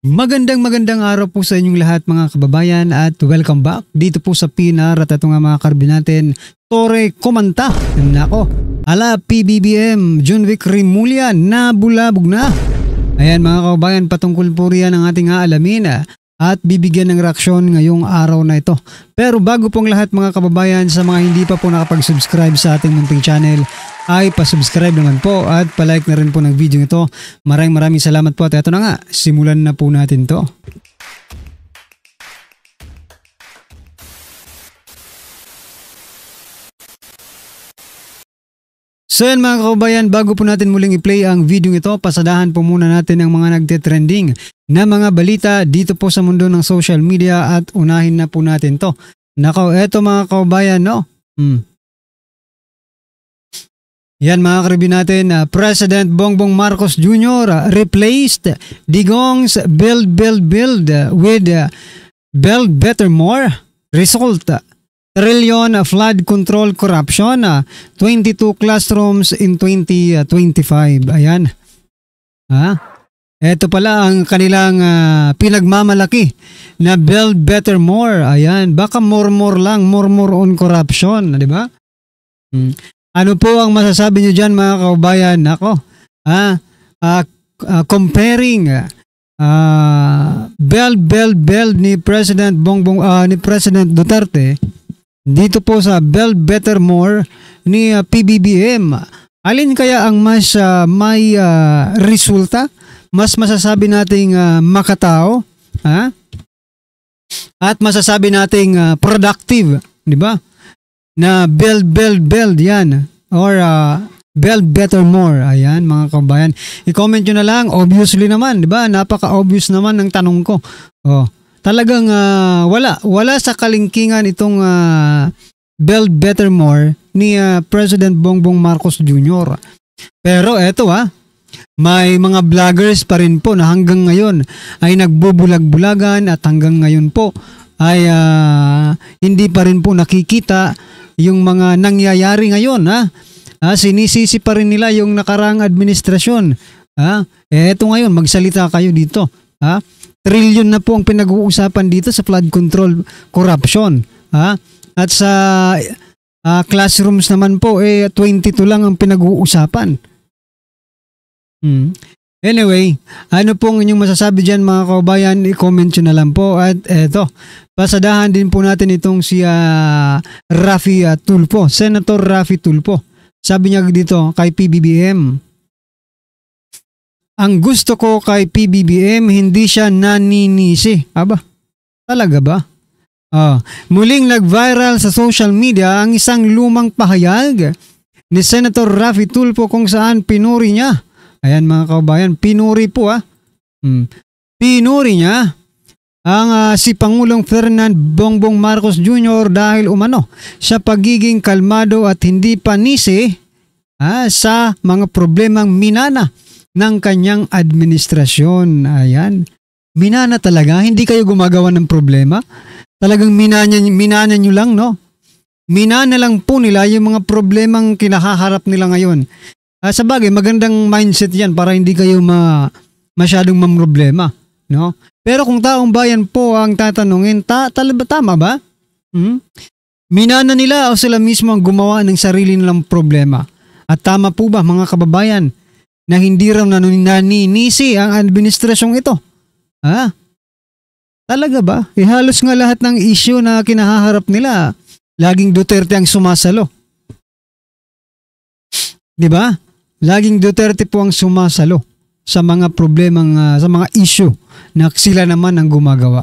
Magandang araw po sa inyong lahat mga kababayan at welcome back dito po sa Pinar at ito nga mga karbi natin, Torre Comanta. Nako, ala PBBM, Junvic Rimulya, nabulabog na. Ayan mga kababayan, patungkol po riyan ang ating aalamin at bibigyan ng reaksyon ngayong araw na ito. Pero bago pong lahat mga kababayan, sa mga hindi pa po nakapag-subscribe sa ating munting channel, ay pasubscribe naman po at palike na rin po ng video ito. Maraming salamat po at ito na nga, simulan na po natin to. So yan mga kababayan, bago po natin muling i-play ang video ito, pasadahan po muna natin ang mga nagte-trending na mga balita dito po sa mundo ng social media at unahin na po natin to. Nako, eto mga kababayan, no? Yan mga karibi natin, President Bongbong Marcos Jr. Replaced Digong's Build with Build Better More. Result, trillion flood control corruption, 22 classrooms in 2025. Ayan. Ito pala ang kanilang pinagmamalaki na Build Better More. Ayan, baka more lang, more on corruption, di ba? Ano po ang masasabi niyo diyan mga kababayan? Ako, comparing Build ni President ni President Duterte dito po sa Build Better More ni PBBM. Alin kaya ang mas may resulta? Mas masasabi nating makatao, at masasabi nating productive, di ba? Na build yan, or Build Better More. Ayan mga kabayan, i-comment nyo na lang. Obviously naman, di ba? Napaka-obvious naman ng tanong ko. Talagang wala sa kalingkingan itong Build Better More ni President Bongbong Marcos Jr. Pero eto may mga vloggers pa rin po na hanggang ngayon ay nagbubulag-bulagan at hanggang ngayon po ay hindi pa rin po nakikita yung mga nangyayari ngayon. Sinisisi pa rin nila yung nakaraang administrasyon. Eto ngayon, magsalita kayo dito. Trillion na po ang pinag-uusapan dito sa flood control corruption. At sa classrooms naman po, 22 lang ang pinag-uusapan. Anyway, ano pong inyong masasabi dyan mga kababayan, i-comment nyo na lang po. At eto, pasadahan din po natin itong si Raffy Tulfo, Senator Raffy Tulfo. Sabi niya dito kay PBBM, ang gusto ko kay PBBM, hindi siya naninisi. Aba, talaga ba? Muling nag-viral sa social media ang isang lumang pahayag ni Senator Raffy Tulfo kung saan pinuri niya. Ayan mga kababayan, pinuri po pinuri niya ang si Pangulong Ferdinand Bongbong Marcos Jr. dahil umano sa pagiging kalmado at hindi panisi sa mga problemang minana ng kanyang administrasyon. Ayan, minana talaga, hindi kayo gumagawa ng problema. Talagang minana nyo lang, no? Minana lang po nila yung mga problemang kinahaharap nila ngayon. Sa bagay, magandang mindset yan para hindi kayo masyadong mamroblema, no? Pero kung taong bayan po ang tatanungin, tama ba? Minana nila o sila mismo ang gumawa ng sarili nilang problema? At tama po ba mga kababayan na hindi raw naninisi ang administrasyong ito? Talaga ba? Halos nga lahat ng issue na kinahaharap nila, laging Duterte ang sumasalo. Di ba? Laging Duterte po ang sumasalo sa mga problemang, sa mga issue na sila naman ang gumagawa.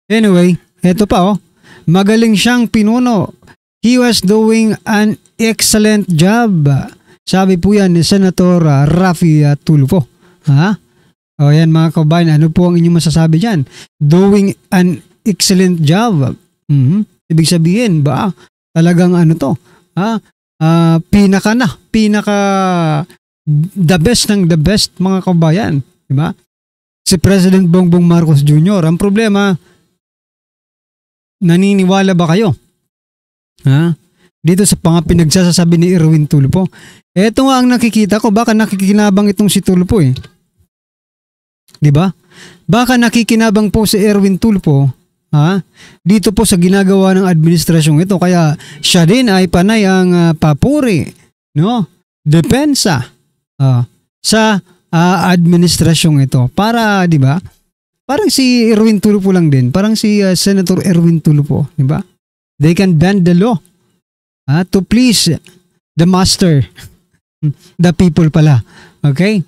Anyway, eto pa magaling siyang pinuno. He was doing an excellent job. Sabi po yan ni Senator Raffy Tulfo. Yan mga kababayan, ano po ang inyong masasabi dyan? Doing an excellent job. Ibig sabihin ba, talagang ano to? Pinaka the best ng the best mga kabayan, di ba? Si President Bongbong Marcos Jr. Ang problema, naniniwala ba kayo? Dito sa pinagsasabi ni Erwin Tulfo. Ito nga ang nakikita ko, baka nakikinabang itong si Tulfo Di ba? Baka nakikinabang po si Erwin Tulfo dito po sa ginagawa ng administrasyong ito. Kaya siya din ay panay ang papuri, no? Depensa sa administrasyong ito. Para, di ba? Parang si Erwin Tulfo lang din. Parang si Senator Erwin Tulfo, di ba? They can bend the law to please the master. The people pala. Okay?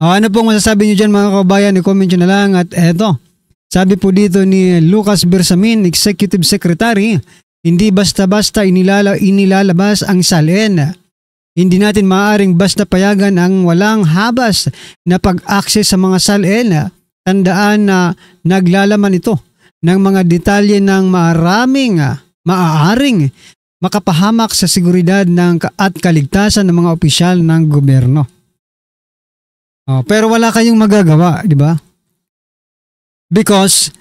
Ano pong masasabi nyo dyan mga kabayan? I-comment nyo na lang. At eto, sabi po dito ni Lucas Bersamin, Executive Secretary, hindi basta-basta inilalabas ang salin. Hindi natin maaaring basta payagan ang walang habas na pag-access sa mga salin. Tandaan na naglalaman ito ng mga detalye ng maaaring makapahamak sa seguridad at kaligtasan ng mga opisyal ng gobyerno. Pero wala kayong magagawa, di ba? Because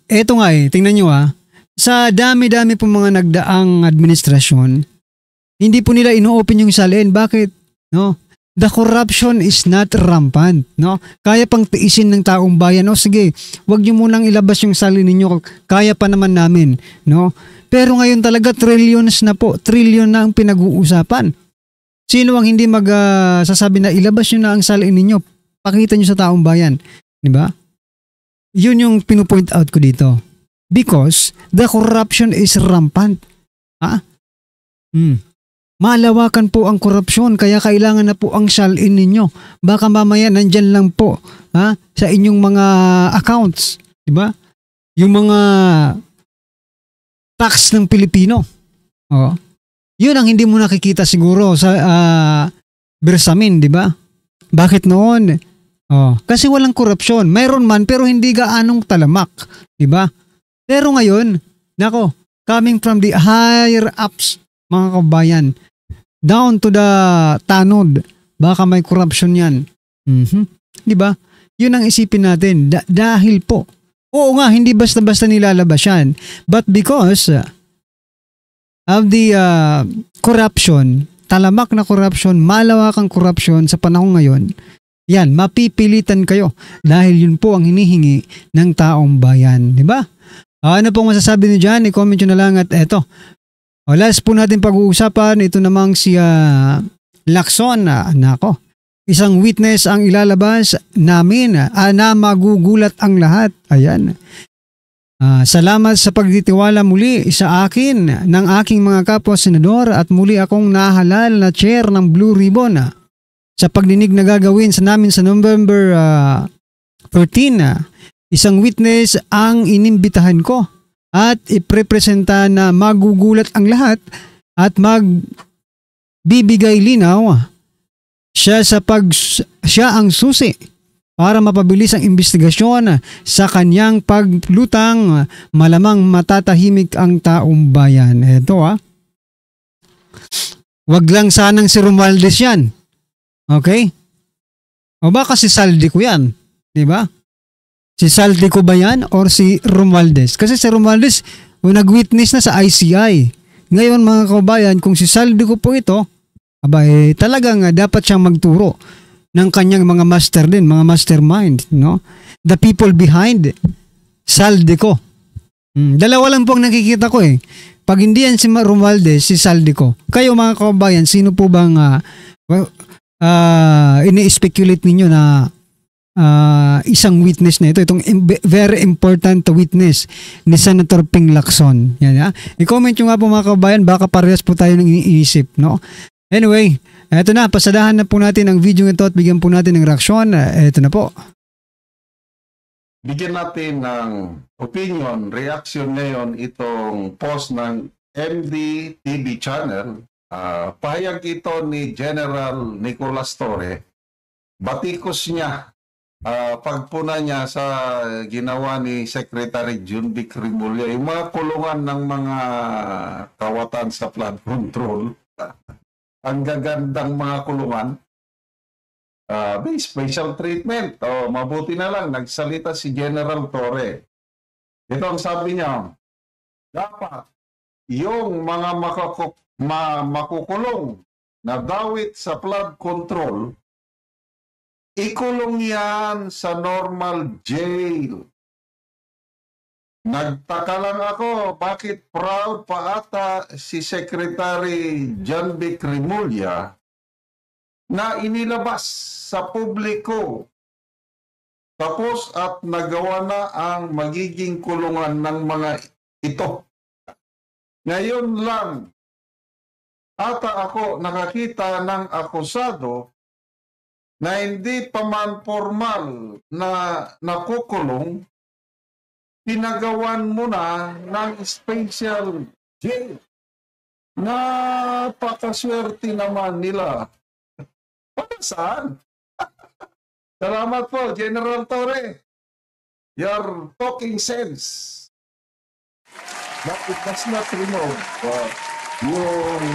eto nga tingnan nyo sa dami-dami po mga nagdaang administrasyon, hindi po nila ino-open yung salin. Bakit? No? The corruption is not rampant, no? Kaya pang tiisin ng taong bayan. Sige, wag niyo munang ilabas yung salin ninyo. Kaya pa naman namin, no? Pero ngayon talaga trillions na po. Trillion na ang pinag-uusapan. Sino ang hindi sasabi na ilabas niyo na ang salin ninyo? Pakita niyo sa taong bayan, di ba? Yun yung pinupoint out ko dito. Because the corruption is rampant. Malawakan po ang korupsyon, kaya kailangan na po ang salin ninyo. Baka mamaya nandyan lang po sa inyong mga accounts, di ba? Yung mga tax ng Pilipino. Yun ang hindi mo nakikita siguro sa Bersamin, di ba? Bakit noon? Kasi walang korupsyon. Mayroon man pero hindi gaanong talamak, di ba? Pero ngayon, coming from the higher ups, mga kabayan, down to the tanod, baka may corruption yan. Di ba? Yun ang isipin natin. Dahil po, oo nga, hindi basta-basta nilalabas yan. But because of the corruption, talamak na corruption, malawakang corruption sa panahon ngayon, yan, mapipilitan kayo dahil yun po ang hinihingi ng taong bayan. Di ba? Ano pong masasabi niyo dyan? I-comment nyo na lang at eto. Last po natin pag-uusapan, ito namang si Lacson. Isang witness ang ilalabas namin na magugulat ang lahat. Ayan. Salamat sa pagtitiwala muli sa akin ng aking mga kapwa senador at muli akong nahalal na chair ng Blue Ribbon sa pagdinig na gagawin sa namin sa November 13. Isang witness ang inimbitahan ko at iprepresenta na magugulat ang lahat at magbibigay linaw siya ang susi para mapabilis ang investigasyon sa kanyang paglutang. Malamang matatahimik ang taong bayan. Ito wag lang sanang si Romualdez yan. Okay? O baka si Saldico yan. Diba? Si Saldico ba yan or si Romualdez? Kasi si Romualdez nag-witness na sa ICI. Ngayon mga kabayan, kung si Saldico po ito, talagang dapat siyang magturo ng kanyang mga master din, mga mastermind, no? The people behind Saldico. Dalawa lang po ang nakikita ko Pag hindi yan si Romualdez, si Saldico. Kayo mga kabayan, sino po bang ini-speculate ninyo na isang witness na ito, itong very important witness ni Senator Ping Lacson. Yan, i-comment nyo nga po mga kabayan, baka parehas po tayo ng iniisip, no? Anyway, eto na, pasadahan na po natin ang video ito at bigyan po natin ng reaksyon. Eto na po. Bigyan natin ng opinion, reaction ngayon itong post ng MD TV channel. Pahayag ito ni General Nicolas Torre. Batikos niya pagpuna niya sa ginawa ni Secretary Junvic Rimulya, yung mga kulungan ng mga kawatan sa flood control. Ang gagandang mga kulungan. May special treatment. Mabuti na lang, nagsalita si General Torre. Ito ang sabi niya, dapat yung mga makukulong na dawit sa flood control, ikulong yan sa normal jail. Nagtaka lang ako, bakit proud pa ata si Secretary John B. Cremulya na inilabas sa publiko tapos at nagawa na ang magiging kulungan ng mga ito. Ngayon lang, ata ako nakakita ng akusado na hindi pa man formal na nakukulong, pinagawan mo na ng special jail. Napakaswerte naman nila. Para saan? Salamat po, General Torre. You're talking sense. But it does not remove yung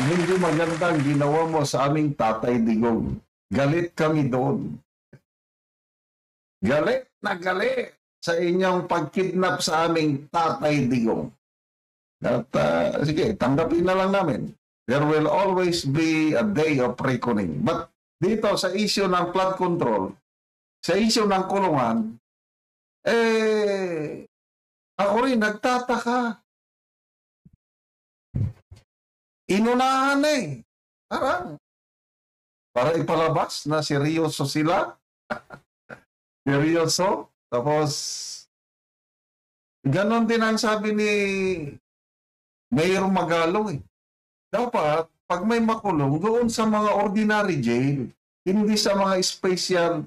hindi magandang ginawa mo sa aming Tatay Digong. Galit kami doon. Galit na galit sa inyong pagkidnap sa aming Tatay Digong. At sige, tanggapin na lang namin. There will always be a day of reckoning. But dito sa issue ng flood control, sa issue ng kulungan, ako rin nagtataka. Inunahan para ipalabas na seryoso sila. Seryoso. Tapos, ganon din ang sabi ni Mayor Magalong. Dapat, pag may makulong, doon sa mga ordinary jail, hindi sa mga special.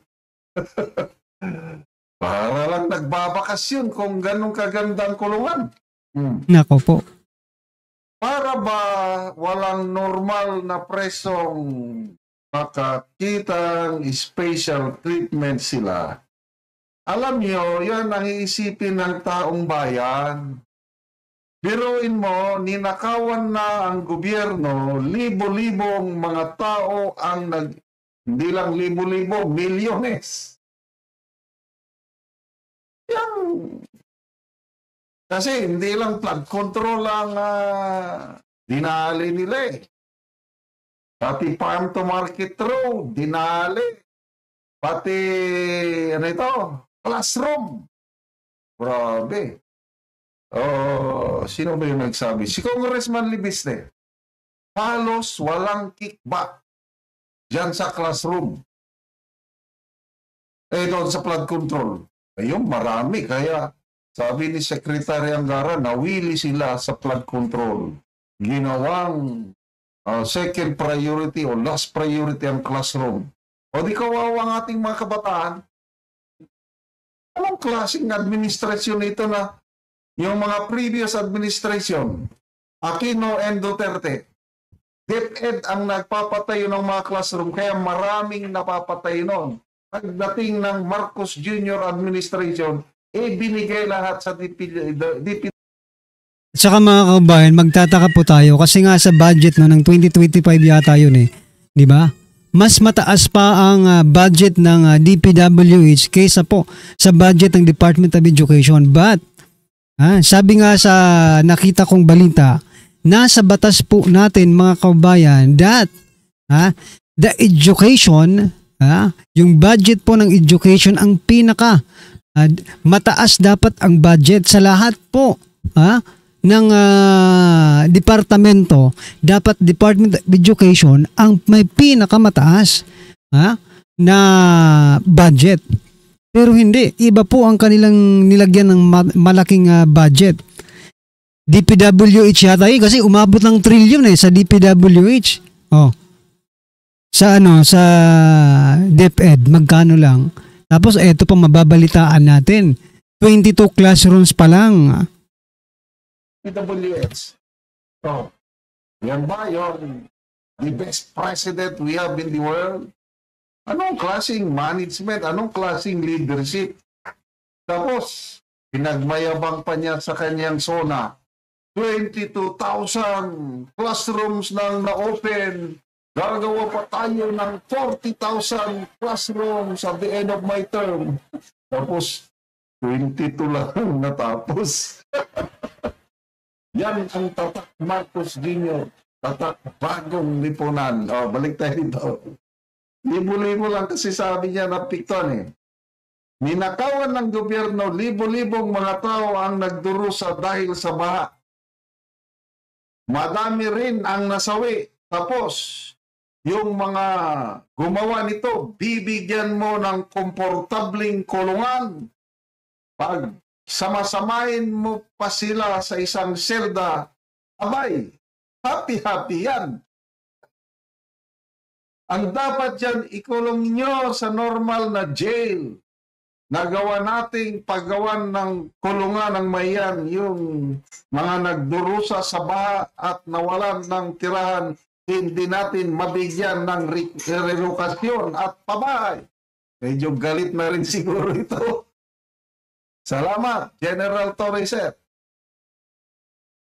Para lang nagbabakasyon kung ganong kagandang kulungan. Nako po. Para ba walang normal na presong makakitang special treatment sila? Alam nyo, yan ang iisipin ng taong bayan. Biruin mo, ninakawan na ang gobyerno, libo-libong mga tao ang hindi lang libo-libo, milyones. Yan. Kasi hindi lang flood control ang dinali nila . Pati farm to market road, dinali. Pati, classroom. Grabe. Sino ba yung nagsabi? Si Congressman Libiste. Halos walang kickback dyan sa classroom. Doon sa flood control. Ayun, marami. Kaya sabi ni Secretary Angara, nawili sila sa flood control. Ginawang second priority o last priority ang classroom. O di kawawa ang ating mga kabataan. Anong klaseng administrasyon ito na yung mga previous administration, Aquino and Duterte, DepEd ang nagpapatayo ng mga classroom, kaya maraming napapatay noon. Pagdating ng Marcos Jr. administration, binigay lahat sa DepEd. Saka mga kabayan, magtataka po tayo kasi nga sa budget ng 2025 yata yun di ba? Mas mataas pa ang budget ng DPWH kaysa po sa budget ng Department of Education. But sabi nga sa nakita kong balita, nasa batas po natin mga kabayan that the education, yung budget po ng education ang pinaka mataas dapat ang budget sa lahat po ng departamento. Dapat Department of Education ang may pinakamataas na budget. Pero hindi, iba po ang kanilang nilagyan ng malaking budget. DPWH yata kasi umabot ng trillion sa DPWH. Sa DepEd magkano lang. Tapos eto pa mababalitaan natin. 22 classrooms pa lang. DPWH. Yan ba yung the best president we have in the world? Anong klaseng management? Anong klaseng leadership? Tapos, pinagmayabang pa niya sa kanyang SONA. 22,000 classrooms nang na-open. Gagawa pa tayo ng 40,000 classrooms at the end of my term. Tapos, 22 lang natapos. Yan ang tatak Marcos Jr. Tatak bagong lipunan. Balik tayo dito. Libo-libo lang kasi sabi niya na pikton eh. Ninakawan ng gobyerno, libo-libong mga tao ang nagdurusa dahil sa baha. Madami rin ang nasawi. Tapos, yung mga gumawa nito, bibigyan mo ng komportabling kulungan. Pag samasamain mo pa sila sa isang selda, abay, happy-happy yan. Ang dapat yan, ikulong nyo sa normal na jail. Nagawa nating paggawan ng kulungan ng mayan, yung mga nagdurusa sa baha at nawalan ng tirahan, hindi natin mabigyan ng relokasyon at pabahay. Medyo galit na rin siguro ito. Salamat, General Torres.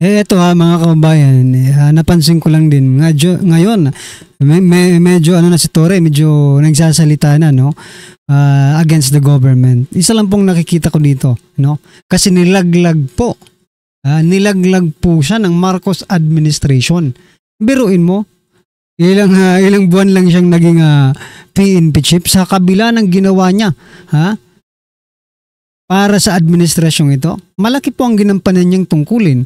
Ito mga kababayan, napansin ko lang din ngayon medyo ano na si Torre, medyo nagsasalita na no against the government. Isa lang pong nakikita ko dito, no? Kasi nilaglag po siya ng Marcos administration. Biruin mo, ilang buwan lang siyang naging PNP chief sa kabila ng ginawa niya, para sa administrasyong ito. Malaki po ang ginampanan niyang tungkulin,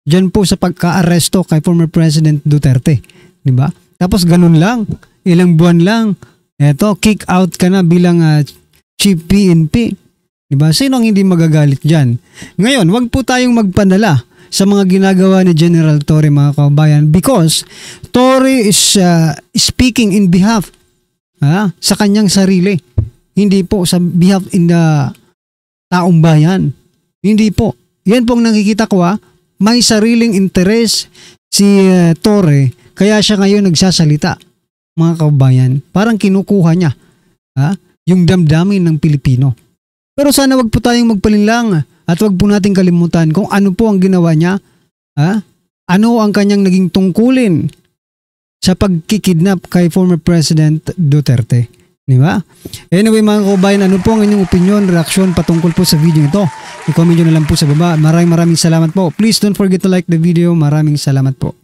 Diyan po sa pagka-aresto kay former President Duterte, di ba? Tapos ganun lang, ilang buwan lang, eto, kick out ka na bilang chief PNP. Di ba? Sino ang hindi magagalit diyan? Ngayon, wag po tayong magpanala sa mga ginagawa ni General Torre, mga kababayan, because Torre is speaking in behalf sa kanyang sarili. Hindi po sa behalf in the taong bayan. Hindi po. Yan po ang nakikita ko may sariling interes si Torre, kaya siya ngayon nagsasalita, mga kababayan. Parang kinukuha niya yung damdamin ng Pilipino. Pero sana wag po tayong magpalinlang at wag po nating kalimutan kung ano po ang ginawa niya, ano ang kanyang naging tungkulin sa pagkikidnap kay former President Duterte. Di ba? Anyway mga kababayan, ano po ang inyong opinion, reaksyon patungkol po sa video ito? I-comment nyo na lang po sa baba. Maraming salamat po. Please don't forget to like the video. Maraming salamat po.